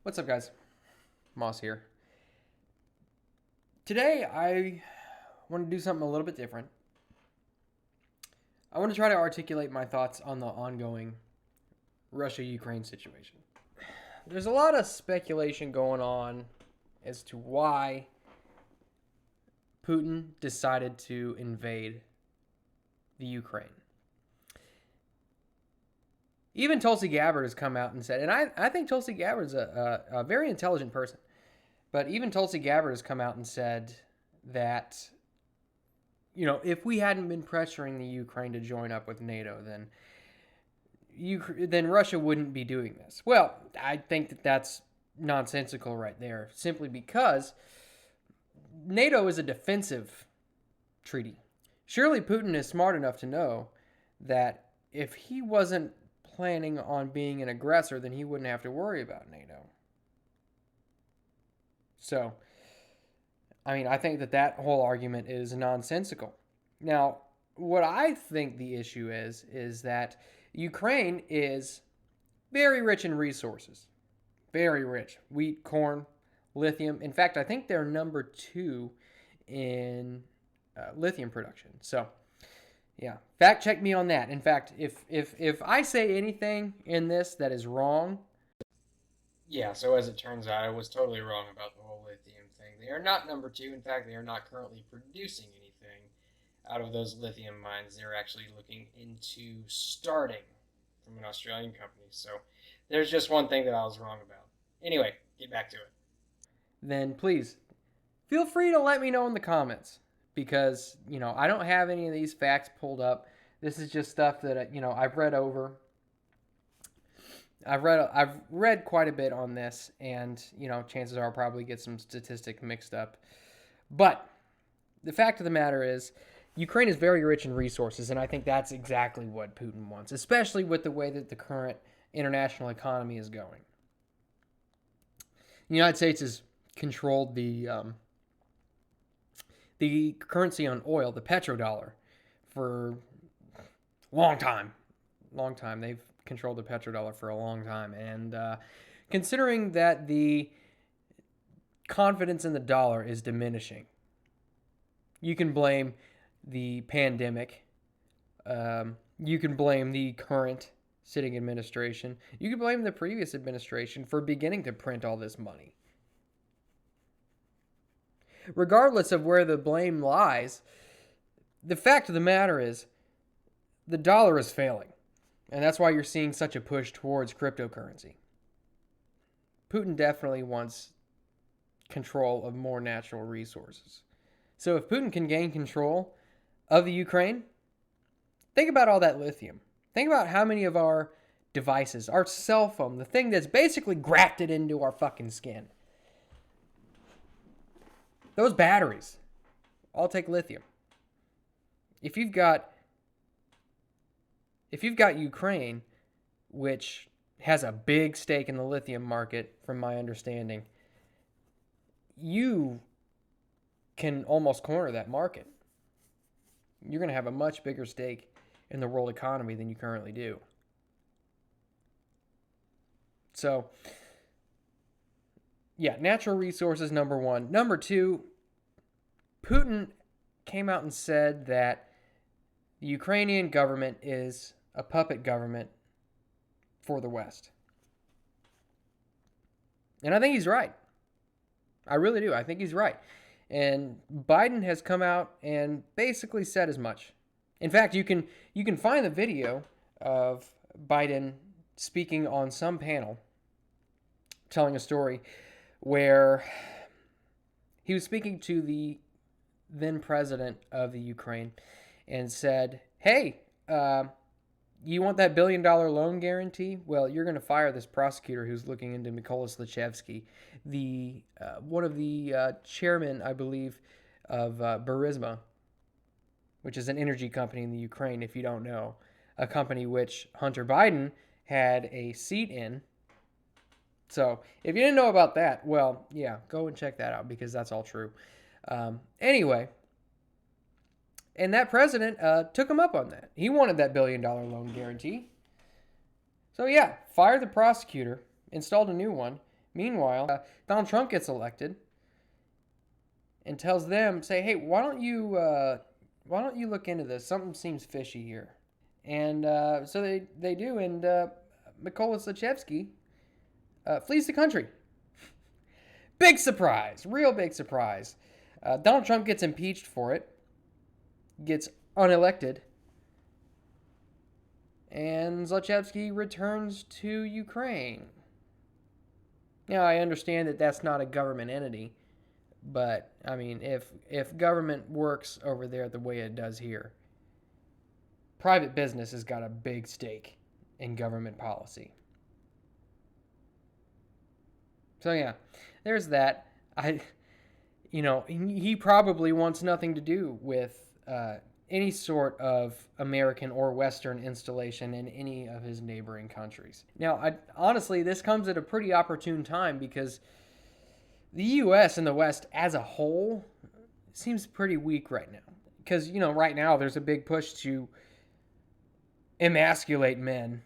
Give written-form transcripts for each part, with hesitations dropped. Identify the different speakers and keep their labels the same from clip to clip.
Speaker 1: What's up, guys? Moss here. Today, I want to do something a little bit different. I want to try to articulate my thoughts on the ongoing Russia-Ukraine situation. There's a lot of speculation going on as to why Putin decided to invade the Ukraine. Even Tulsi Gabbard has come out and said, and I think Tulsi Gabbard's a very intelligent person, but even Tulsi Gabbard has come out and said that, if we hadn't been pressuring the Ukraine to join up with NATO, then Russia wouldn't be doing this. Well, I think that that's nonsensical right there, simply because NATO is a defensive treaty. Surely Putin is smart enough to know that if he wasn't planning on being an aggressor, then he wouldn't have to worry about NATO. So, I think that whole argument is nonsensical. Now, what I think the issue is that Ukraine is very rich in resources. Very rich. Wheat, corn, lithium. In fact, I think they're number 2 in lithium production. So, yeah, fact check me on that. In fact, if I say anything in this that is wrong, yeah, so as it turns out, I was totally wrong about the whole lithium thing. They are not number 2. In fact, they are not currently producing anything out of those lithium mines. They're actually looking into starting from an Australian company. So there's just one thing that I was wrong about. Anyway, get back to it. Then please feel free to let me know in the comments, because, I don't have any of these facts pulled up. This is just stuff that, I've read over. I've read quite a bit on this, and, chances are I'll probably get some statistic mixed up. But the fact of the matter is, Ukraine is very rich in resources, and I think that's exactly what Putin wants, especially with the way that the current international economy is going. The United States has controlled the currency on oil, the petrodollar, for a long time. They've controlled the petrodollar for a long time. And considering that the confidence in the dollar is diminishing, you can blame the pandemic. You can blame the current sitting administration. You can blame the previous administration for beginning to print all this money. Regardless of where the blame lies, the fact of the matter is the dollar is failing. And that's why you're seeing such a push towards cryptocurrency. Putin definitely wants control of more natural resources. So if Putin can gain control of the Ukraine, think about all that lithium. Think about how many of our devices, our cell phone, the thing that's basically grafted into our fucking skin, those batteries all take lithium. If you've got Ukraine, which has a big stake in the lithium market, from my understanding, you can almost corner that market. You're going to have a much bigger stake in the world economy than you currently do. So, yeah, natural resources, number 1. Number 2, Putin came out and said that the Ukrainian government is a puppet government for the West. And I think he's right. I really do. I think he's right. And Biden has come out and basically said as much. In fact, you can find the video of Biden speaking on some panel, telling a story where he was speaking to the then president of the Ukraine and said, hey, you want that $1 billion loan guarantee? Well, you're going to fire this prosecutor who's looking into Mykola Zlochevsky, the one of the chairmen, I believe, of Burisma, which is an energy company in the Ukraine, if you don't know, a company which Hunter Biden had a seat in. So if you didn't know about that, well, yeah, go and check that out, because that's all true. Anyway, and that president took him up on that. He wanted that $1 billion loan guarantee. So yeah, fired the prosecutor, installed a new one, Meanwhile, Donald Trump gets elected and tells them, say, hey, why don't you look into this? Something seems fishy here. And so they do, and Mykola Zlochevsky flees the country. Big surprise, real big surprise. Donald Trump gets impeached for it, gets unelected, and Zlochevsky returns to Ukraine. Now, I understand that that's not a government entity, but, I mean, if government works over there the way it does here, private business has got a big stake in government policy. So, yeah, there's that. He probably wants nothing to do with any sort of American or Western installation in any of his neighboring countries. Now, honestly, this comes at a pretty opportune time because the U.S. and the West as a whole seems pretty weak right now. Because, right now there's a big push to emasculate men.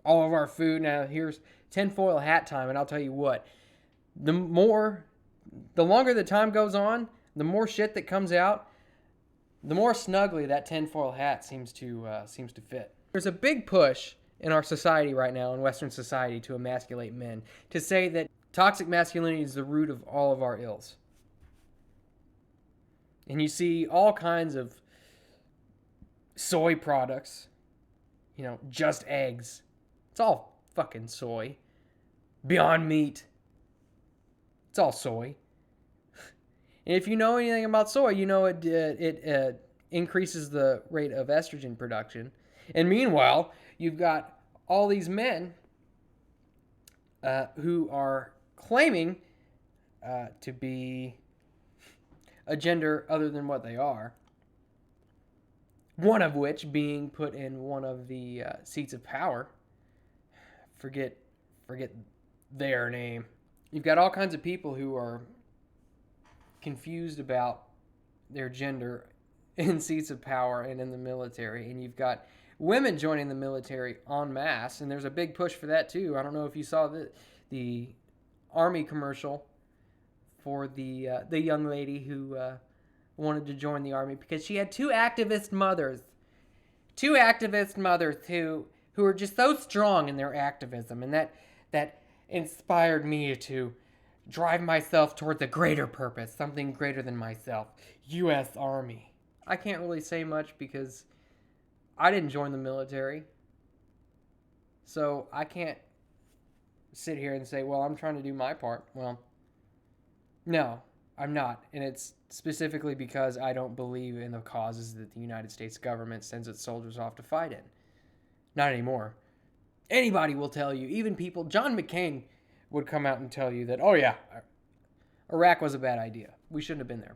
Speaker 1: All of our food, now here's tinfoil hat time, and I'll tell you what, the longer the time goes on, the more shit that comes out, the more snugly that tinfoil hat seems to fit. There's a big push in our society right now, in Western society, to emasculate men, to say that toxic masculinity is the root of all of our ills. And you see all kinds of soy products, just eggs. It's all fucking soy. Beyond Meat. It's all soy. And if you know anything about soy, you know it increases the rate of estrogen production. And meanwhile, you've got all these men who are claiming to be a gender other than what they are. One of which being put in one of the seats of power. Forget their name. You've got all kinds of people who are confused about their gender in seats of power and in the military, and you've got women joining the military en masse, and there's a big push for that too. I don't know if you saw the Army commercial for the young lady who wanted to join the Army because she had two activist mothers who are just so strong in their activism, and that inspired me to drive myself towards a greater purpose, something greater than myself. U.S. Army. I can't really say much because I didn't join the military. So I can't sit here and say, well, I'm trying to do my part. Well, no, I'm not. And it's specifically because I don't believe in the causes that the United States government sends its soldiers off to fight in. Not anymore. Anybody will tell you, even people, John McCain would come out and tell you that, oh yeah, Iraq was a bad idea. We shouldn't have been there.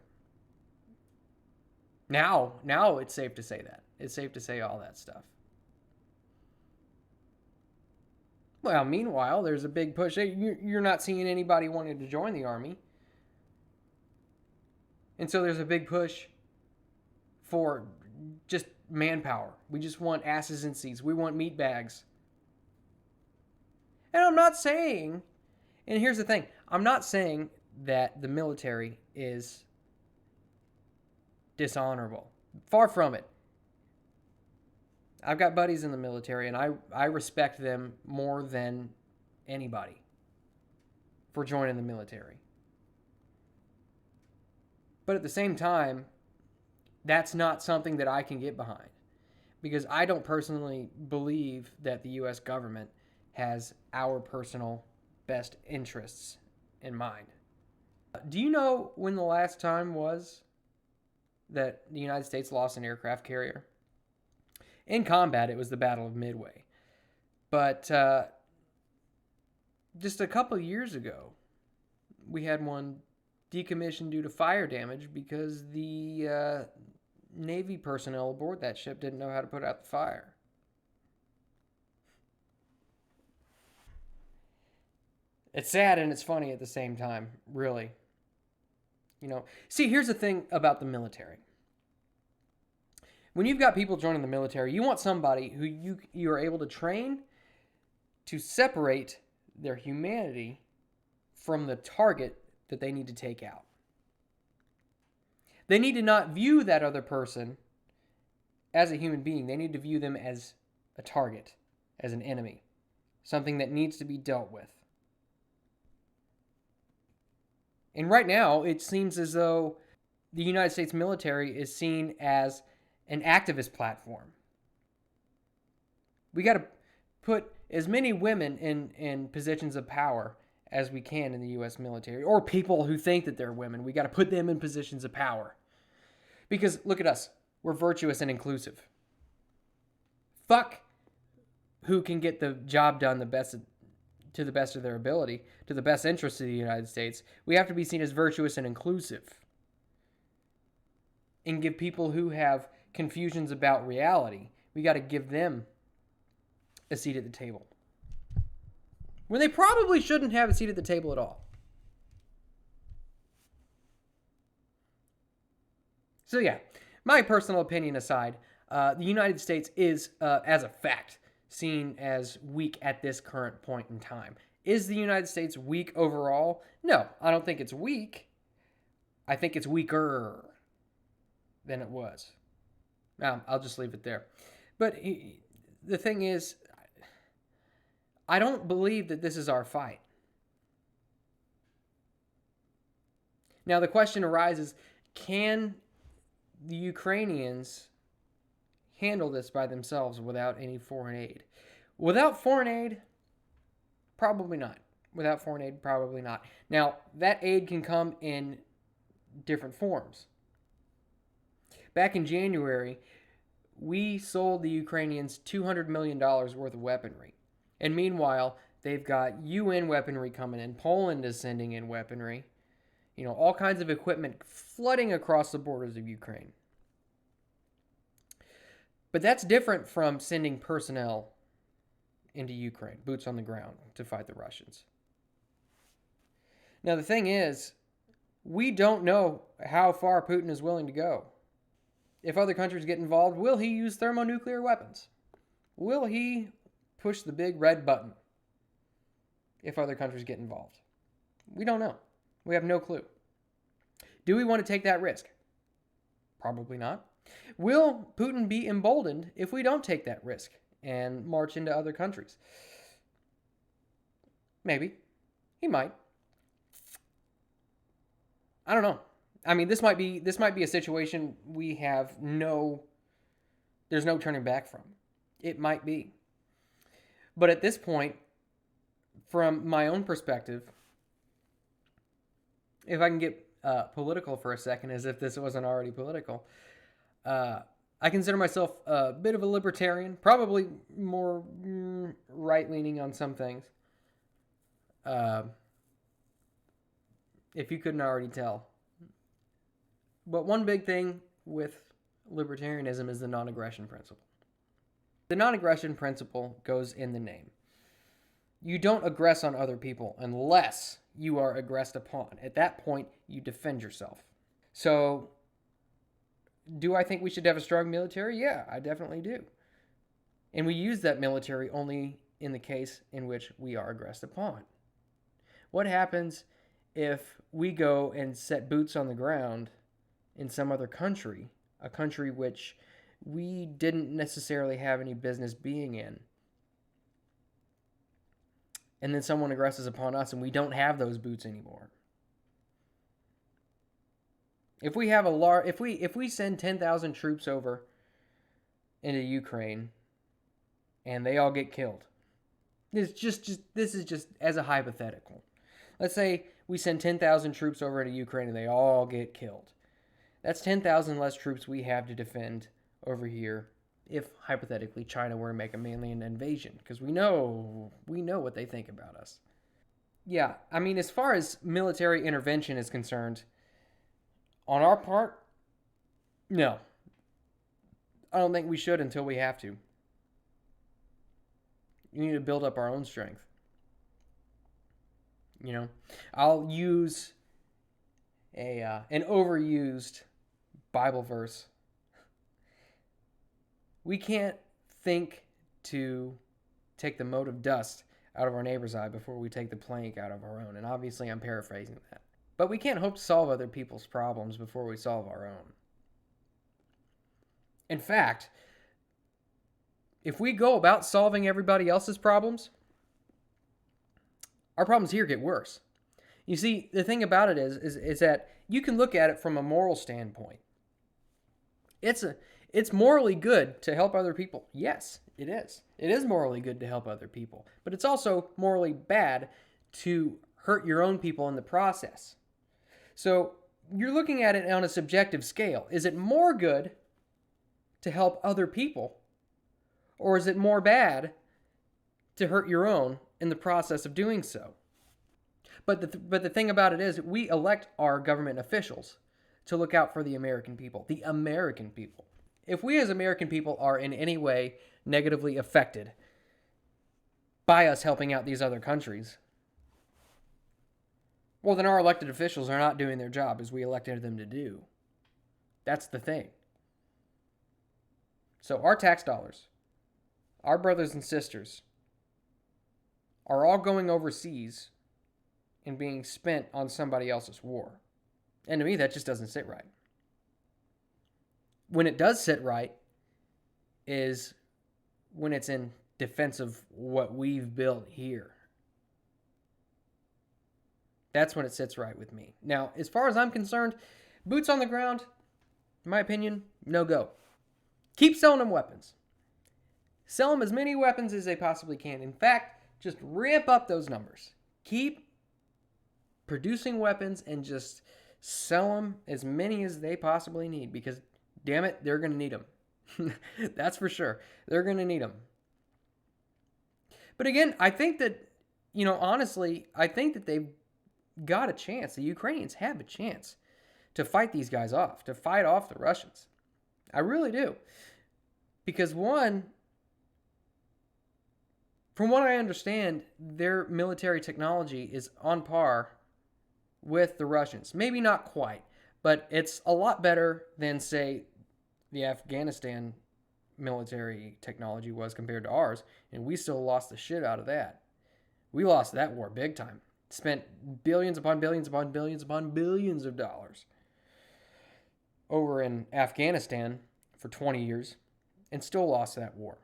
Speaker 1: Now it's safe to say that. It's safe to say all that stuff. Well, meanwhile, there's a big push. You're not seeing anybody wanting to join the Army. And so there's a big push for just manpower. We just want asses in seats. We want meat bags. And I'm not saying, and here's the thing, I'm not saying that the military is dishonorable. Far from it. I've got buddies in the military, and I respect them more than anybody for joining the military. But at the same time, that's not something that I can get behind, because I don't personally believe that the U.S. government has our personal best interests in mind. Do you know when the last time was that the United States lost an aircraft carrier? In combat, it was the Battle of Midway. But just a couple of years ago, we had one decommissioned due to fire damage because the Navy personnel aboard that ship didn't know how to put out the fire. It's sad and it's funny at the same time, really. See, here's the thing about the military. When you've got people joining the military, you want somebody who you are able to train to separate their humanity from the target that they need to take out. They need to not view that other person as a human being. They need to view them as a target, as an enemy, something that needs to be dealt with. And right now, it seems as though the United States military is seen as an activist platform. We got to put as many women in positions of power as we can in the U.S. military, or people who think that they're women. We got to put them in positions of power. Because look at us. We're virtuous and inclusive. Fuck who can get the job done to the best of their ability, to the best interest of the United States. We have to be seen as virtuous and inclusive. And give people who have confusions about reality, we got to give them a seat at the table. When they probably shouldn't have a seat at the table at all. So yeah, my personal opinion aside, the United States is, as a fact, seen as weak at this current point in time. Is the United States weak overall? No, I don't think it's weak. I think it's weaker than it was. I'll just leave it there. But the thing is, I don't believe that this is our fight. Now the question arises, can the Ukrainians handle this by themselves without any foreign aid? Without foreign aid, probably not. Without foreign aid, probably not. Now, that aid can come in different forms. Back in January, we sold the Ukrainians $200 million worth of weaponry. And meanwhile, they've got UN weaponry coming in. Poland is sending in weaponry. You know, all kinds of equipment flooding across the borders of Ukraine. But that's different from sending personnel into Ukraine, boots on the ground, to fight the Russians. Now, the thing is, we don't know how far Putin is willing to go. If other countries get involved, will he use thermonuclear weapons? Will he push the big red button if other countries get involved? We don't know. We have no clue. Do we want to take that risk? Probably not. Will Putin be emboldened if we don't take that risk and march into other countries? Maybe. He might. I don't know. I mean, this might be a situation there's no turning back from. It might be. But at this point, from my own perspective, if I can get political for a second, as if this wasn't already political, I consider myself a bit of a libertarian, probably more right-leaning on some things. If you couldn't already tell. But one big thing with libertarianism is the non-aggression principle. The non-aggression principle goes in the name. You don't aggress on other people unless you are aggressed upon. At that point, you defend yourself. So, do I think we should have a strong military? Yeah, I definitely do. And we use that military only in the case in which we are aggressed upon. What happens if we go and set boots on the ground in some other country, a country which we didn't necessarily have any business being in, and then someone aggresses upon us and we don't have those boots anymore? If we have if we send 10,000 troops over into Ukraine and they all get killed, this is just as a hypothetical. Let's say we send 10,000 troops over into Ukraine and they all get killed. That's 10,000 less troops we have to defend over here if, hypothetically, China were to make a mainland invasion, because we know what they think about us. Yeah, I mean, as far as military intervention is concerned, on our part, no. I don't think we should until we have to. We need to build up our own strength. You know, I'll use an overused Bible verse. We can't think to take the mote of dust out of our neighbor's eye before we take the plank out of our own. And obviously, I'm paraphrasing that. But we can't hope to solve other people's problems before we solve our own. In fact, if we go about solving everybody else's problems, our problems here get worse. You see, the thing about it is that you can look at it from a moral standpoint. It's morally good to help other people. Yes, it is. It is morally good to help other people, but it's also morally bad to hurt your own people in the process. So you're looking at it on a subjective scale. Is it more good to help other people, or is it more bad to hurt your own in the process of doing so? But the thing about it is, we elect our government officials to look out for the American people. The American people. If we as American people are in any way negatively affected by us helping out these other countries, well, then our elected officials are not doing their job as we elected them to do. That's the thing. So our tax dollars, our brothers and sisters, are all going overseas and being spent on somebody else's war. And to me, that just doesn't sit right. When it does sit right is when it's in defense of what we've built here. That's when it sits right with me. Now, as far as I'm concerned, boots on the ground, in my opinion, no go. Keep selling them weapons. Sell them as many weapons as they possibly can. In fact, just ramp up those numbers. Keep producing weapons and just sell them as many as they possibly need, because, damn it, they're going to need them. That's for sure. They're going to need them. But again, I think that, honestly, I think that they've got a chance. The Ukrainians have a chance to fight these guys off, to fight off the Russians. I really do. Because one, from what I understand, their military technology is on par with the Russians. Maybe not quite, but it's a lot better than, say, the Afghanistan military technology was compared to ours, and we still lost the shit out of that. We lost that war big time. Spent billions upon billions upon billions upon billions of dollars over in Afghanistan for 20 years and still lost that war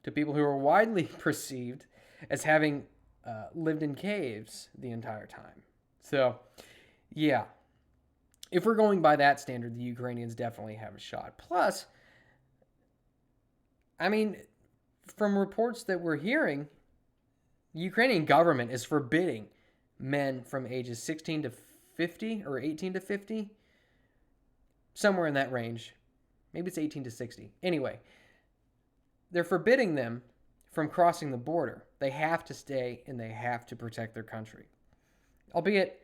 Speaker 1: to people who are widely perceived as having lived in caves the entire time. So, yeah, if we're going by that standard, the Ukrainians definitely have a shot. Plus, I mean, from reports that we're hearing, the Ukrainian government is forbidding men from ages 16 to 50 or 18 to 50, somewhere in that range. Maybe it's 18 to 60. Anyway, they're forbidding them from crossing the border. They have to stay and they have to protect their country. Albeit,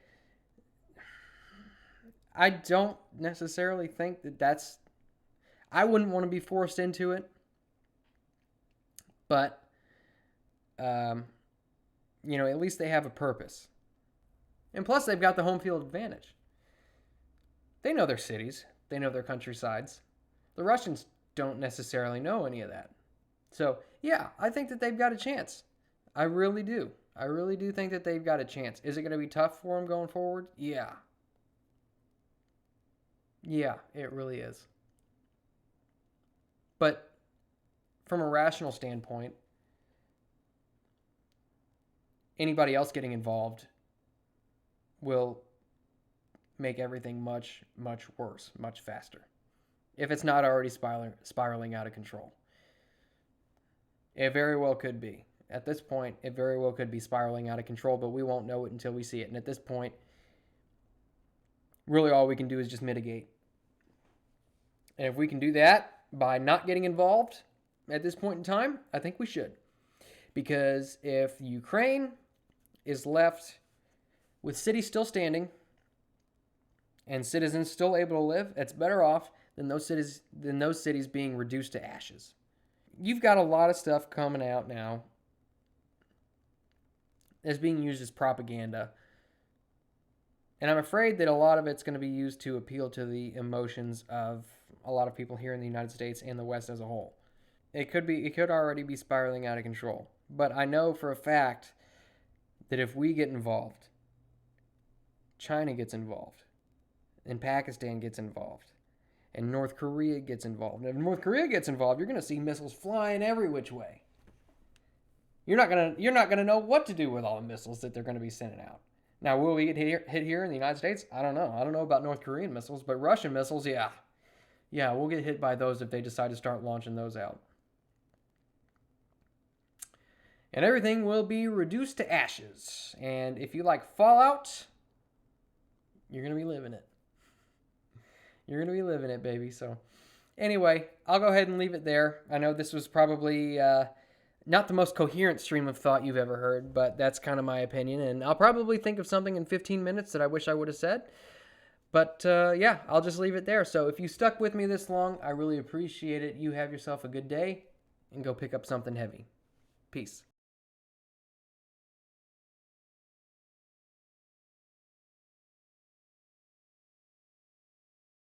Speaker 1: I don't necessarily think that I wouldn't want to be forced into it. But, at least they have a purpose. And plus, they've got the home field advantage. They know their cities. They know their countrysides. The Russians don't necessarily know any of that. So, yeah, I think that they've got a chance. I really do. I really do think that they've got a chance. Is it going to be tough for them going forward? Yeah. Yeah, it really is. But from a rational standpoint, anybody else getting involved will make everything much, much worse, much faster, if it's not already spiraling out of control. It very well could be. At this point, it very well could be spiraling out of control, but we won't know it until we see it. And at this point, really all we can do is just mitigate. And if we can do that by not getting involved at this point in time, I think we should. Because if Ukraine is left with cities still standing and citizens still able to live, it's better off than those cities being reduced to ashes. You've got a lot of stuff coming out now that's being used as propaganda. And I'm afraid that a lot of it's going to be used to appeal to the emotions of a lot of people here in the United States and the West as a whole. It could already be spiraling out of control. but I know for a fact that if we get involved, China gets involved, and Pakistan gets involved, and North Korea gets involved. And if North Korea gets involved, you're going to see missiles flying every which way. You're not gonna know what to do with all the missiles that they're going to be sending out. Now, will we get hit here in the United States? I don't know. I don't know about North Korean missiles, but Russian missiles, yeah. Yeah, we'll get hit by those if they decide to start launching those out. And everything will be reduced to ashes. And if you like Fallout, you're going to be living it. You're going to be living it, baby. So, anyway, I'll go ahead and leave it there. I know this was probably not the most coherent stream of thought you've ever heard, but that's kind of my opinion. And I'll probably think of something in 15 minutes that I wish I would have said. But yeah, I'll just leave it there. So if you stuck with me this long, I really appreciate it. You have yourself a good day and go pick up something heavy. Peace.